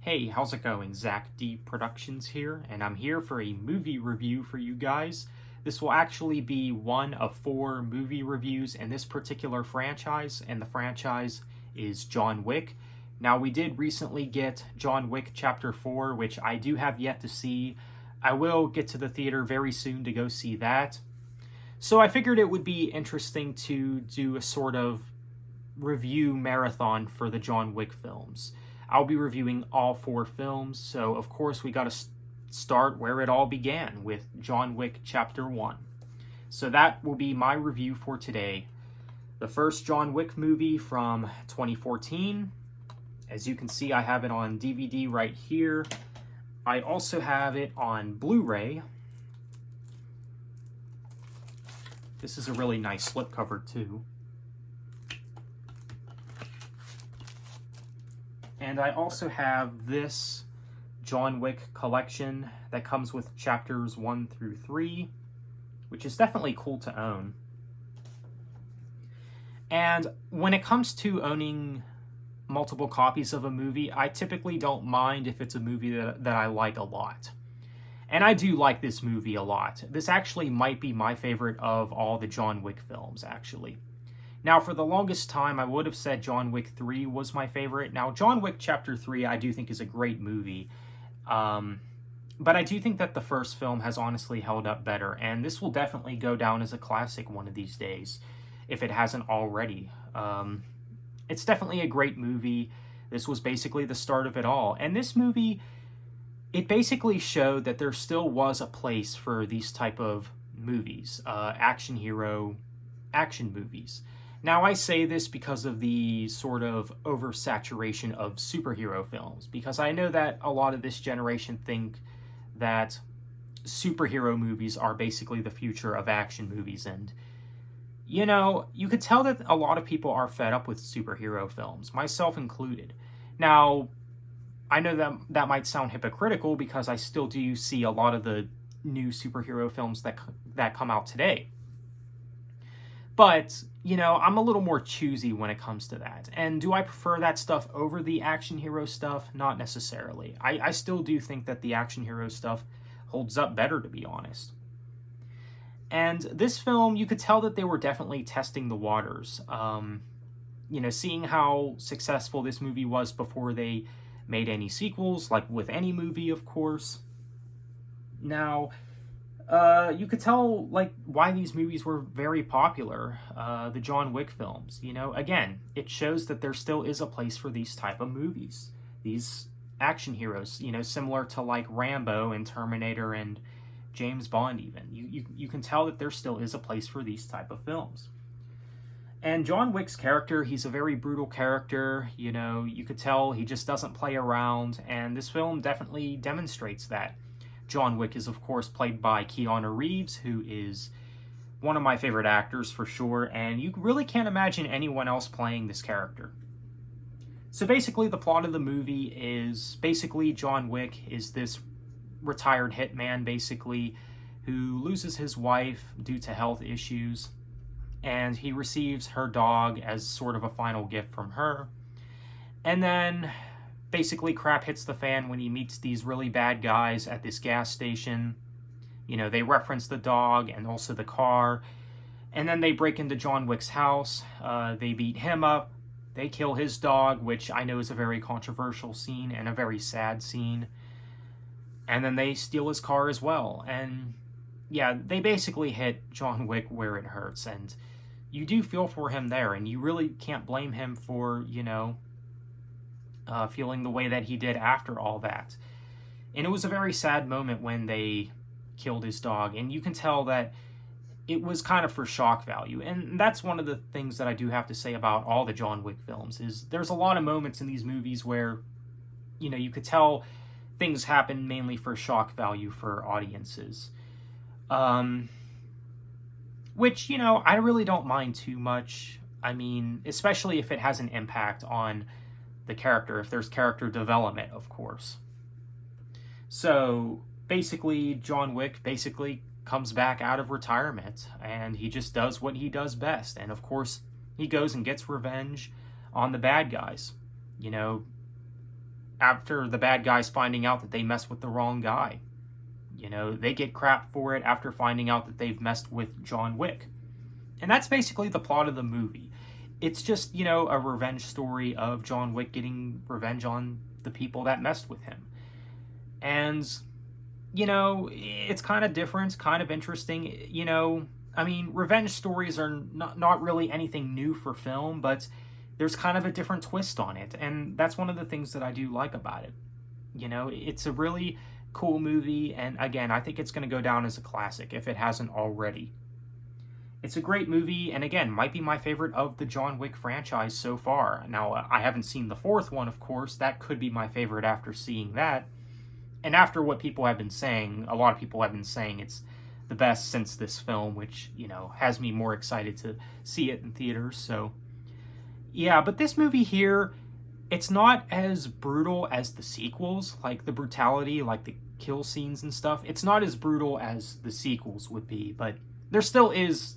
Hey, how's it going? Zach D Productions here, and I'm here for a movie review for you guys. This will actually be one of 4 movie reviews in this particular franchise, and the franchise is John Wick. Now, we did recently get John Wick Chapter 4, which I do have yet to see. I will get to the theater very soon to go see that. So I figured it would be interesting to do a sort of review marathon for the John Wick films. I'll be reviewing all 4 films, so of course we got to start where it all began, with John Wick Chapter 1. So that will be my review for today. The first John Wick movie from 2014. As you can see, I have it on DVD right here. I also have it on Blu-ray. This is a really nice slipcover too. And I also have this John Wick collection that comes with chapters 1 through 3, which is definitely cool to own. And when it comes to owning multiple copies of a movie, I typically don't mind if it's a movie that I like a lot. And I do like this movie a lot. This actually might be my favorite of all the John Wick films, actually. Now, for the longest time, I would have said John Wick 3 was my favorite. Now, John Wick Chapter 3, I do think is a great movie. But I do think that the first film has honestly held up better. And this will definitely go down as a classic one of these days, if it hasn't already. It's definitely a great movie. This was basically the start of it all. And this movie, it basically showed that there still was a place for these type of movies, action hero action movies. Now, I say this because of the sort of oversaturation of superhero films, because I know that a lot of this generation think that superhero movies are basically the future of action movies, and, you know, you could tell that a lot of people are fed up with superhero films, myself included. Now, I know that that might sound hypocritical, because I still do see a lot of the new superhero films that come out today. But, you know, I'm a little more choosy when it comes to that. And do I prefer that stuff over the action hero stuff? Not necessarily. I still do think that the action hero stuff holds up better, to be honest. And this film, you could tell that they were definitely testing the waters. You know, seeing how successful this movie was before they made any sequels, like with any movie, of course. Now, you could tell, like, why these movies were very popular, the John Wick films. You know, again, it shows that there still is a place for these type of movies. These action heroes, you know, similar to, like, Rambo and Terminator and James Bond even. You can tell that there still is a place for these type of films. And John Wick's character, he's a very brutal character. You know, you could tell he just doesn't play around, and this film definitely demonstrates that. John Wick is, of course, played by Keanu Reeves, who is one of my favorite actors for sure, and you really can't imagine anyone else playing this character. So basically, the plot of the movie is, basically, John Wick is this retired hitman, basically, who loses his wife due to health issues, and he receives her dog as sort of a final gift from her. And then basically crap hits the fan when he meets these really bad guys at this gas station. You know, they reference the dog and also the car. And then they break into John Wick's house. They beat him up. They kill his dog, which I know is a very controversial scene and a very sad scene. And then they steal his car as well. And yeah, they basically hit John Wick where it hurts. And you do feel for him there. And you really can't blame him for, you know, feeling the way that he did after all that. And it was a very sad moment when they killed his dog, and you can tell that it was kind of for shock value. And that's one of the things that I do have to say about all the John Wick films, is there's a lot of moments in these movies where, you know, you could tell things happen mainly for shock value for audiences. Which, you know, I really don't mind too much. I mean, especially if it has an impact on the character, if there's character development, of course. So basically, John Wick basically comes back out of retirement, and he just does what he does best. And of course, he goes and gets revenge on the bad guys. You know, after the bad guys finding out that they messed with the wrong guy. You know, they get crap for it after finding out that they've messed with John Wick. And that's basically the plot of the movie. It's just, you know, a revenge story of John Wick getting revenge on the people that messed with him. And, you know, it's kind of different, kind of interesting. You know, I mean, revenge stories are not really anything new for film, but there's kind of a different twist on it. And that's one of the things that I do like about it. You know, it's a really cool movie. And again, I think it's going to go down as a classic if it hasn't already. It's a great movie, and again, might be my favorite of the John Wick franchise so far. Now, I haven't seen the fourth one, of course. That could be my favorite after seeing that. And after what people have been saying, a lot of people have been saying it's the best since this film, which, you know, has me more excited to see it in theaters. So, yeah, but this movie here, it's not as brutal as the sequels, like the brutality, like the kill scenes and stuff. It's not as brutal as the sequels would be, but there still is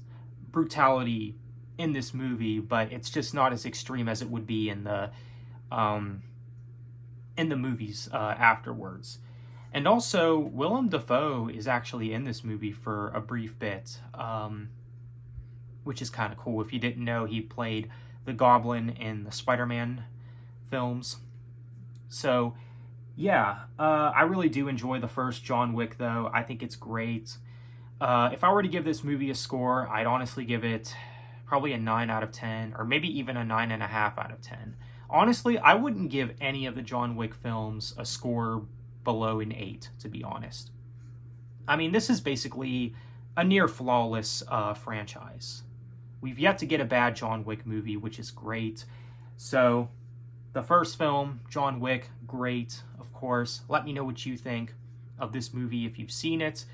brutality in this movie, but it's just not as extreme as it would be in the movies afterwards. And also, Willem Dafoe is actually in this movie for a brief bit, which is kind of cool. If you didn't know, he played the Goblin in the Spider-Man films. So, yeah, I really do enjoy the first John Wick, though. I think it's great. If I were to give this movie a score, I'd honestly give it probably a 9 out of 10, or maybe even a 9.5 out of 10. Honestly, I wouldn't give any of the John Wick films a score below an 8, to be honest. I mean, this is basically a near flawless franchise. We've yet to get a bad John Wick movie, which is great. So, the first film, John Wick, great, of course. Let me know what you think of this movie if you've seen it.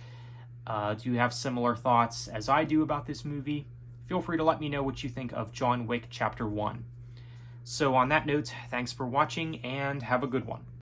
Do you have similar thoughts as I do about this movie? Feel free to let me know what you think of John Wick Chapter 1. So on that note, thanks for watching and have a good one.